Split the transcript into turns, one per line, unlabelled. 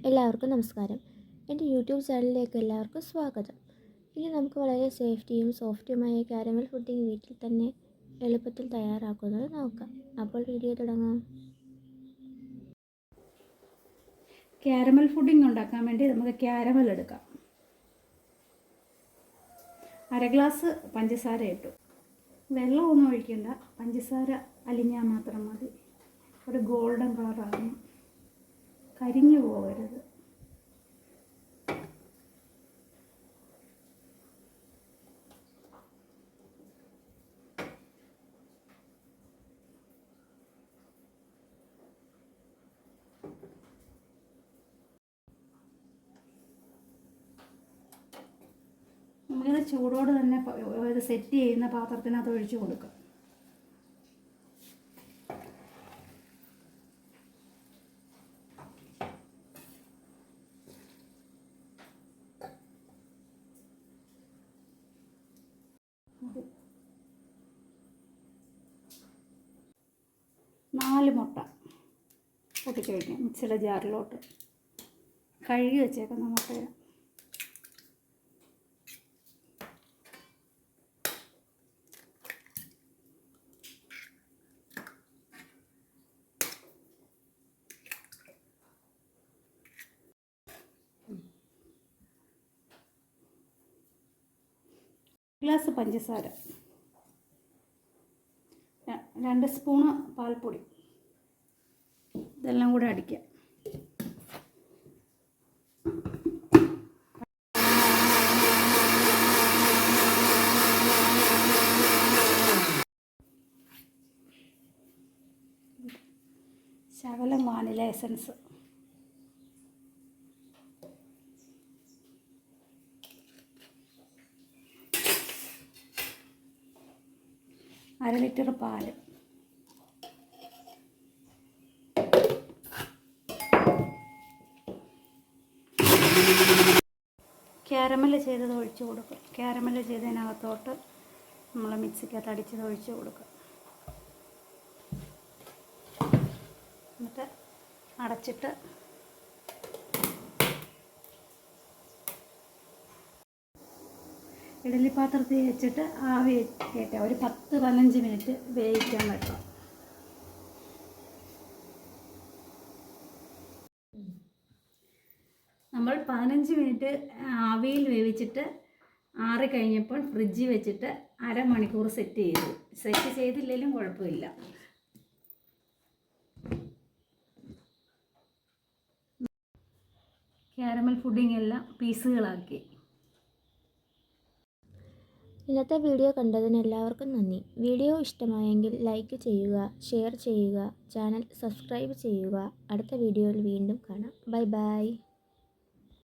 എല്ലാവർക്കും നമസ്കാരം. എൻ്റെ യൂട്യൂബ് ചാനലിലേക്ക് എല്ലാവർക്കും സ്വാഗതം. ഇനി നമുക്ക് വളരെ സേഫ്റ്റിയും സോഫ്റ്റുമായ കാരമൽ പുഡിംഗ് വീട്ടിൽ തന്നെ എളുപ്പത്തിൽ തയ്യാറാക്കുന്നത് നോക്കാം. അപ്പോൾ വീഡിയോ തുടങ്ങാം.
കാരമൽ പുഡിംഗ് ഉണ്ടാക്കാൻ വേണ്ടി നമുക്ക് കാരമൽ എടുക്കാം. 1/2 ഗ്ലാസ് പഞ്ചസാര ഇട്ടു. വെള്ളമൊന്നും ഒഴിക്കേണ്ട, പഞ്ചസാര അലിഞ്ഞാൽ മാത്രം മതി. ഒരു ഗോൾഡൻ കളറാകണം, കരിഞ്ഞു പോകരുത്. നമുക്കിത് ചൂടോട് തന്നെ ഇത് സെറ്റ് ചെയ്യുന്ന പാത്രത്തിനകത്ത് ഒഴിച്ചു കൊടുക്കാം. നാല് മുട്ട പൊട്ടിച്ച് വയ്ക്കാം മിക്സിയുടെ ജാറിലോട്ട്. കഴുകി വെച്ചേക്കുന്ന മുട്ടയെ ഗ്ലാസ് പഞ്ചസാര, 2 സ്പൂണ് പാൽപ്പൊടി, ഇതെല്ലാം കൂടെ അടിക്കാം. ശകലം വാനില എസൻസ്, അര ലിറ്റർ പാല്, കാരമൽ ചെയ്തത് ഒഴിച്ച് കൊടുക്കുക. കാരമൽ ചെയ്തതിനകത്തോട്ട് നമ്മൾ മിക്സിക്കകത്ത് അടിച്ചത് ഒഴിച്ച് കൊടുക്കുക. എന്നിട്ട് അടച്ചിട്ട് ഇഡ്ഡലി പാത്രത്തിൽ വെച്ചിട്ട് ആവി കയറ്റാം. ഒരു 10-15 മിനിറ്റ് വേവിക്കാൻ വെക്കാം. നമ്മൾ 15 മിനിറ്റ് ആവിയിൽ വേവിച്ചിട്ട് ആറിക്കഴിഞ്ഞപ്പോൾ ഫ്രിഡ്ജിൽ വെച്ചിട്ട് അരമണിക്കൂർ സെറ്റ് ചെയ്തില്ലെങ്കിലും കുഴപ്പമില്ല. കാരമൽ പുഡിംഗ് എല്ലാം പീസുകളാക്കി.
ഇന്നത്തെ വീഡിയോ കണ്ടതിന് എല്ലാവർക്കും നന്ദി. വീഡിയോ ഇഷ്ടമായെങ്കിൽ ലൈക്ക് ചെയ്യുക, ഷെയർ ചെയ്യുക, ചാനൽ സബ്സ്ക്രൈബ് ചെയ്യുക. അടുത്ത വീഡിയോയിൽ വീണ്ടും കാണാം. Bye bye.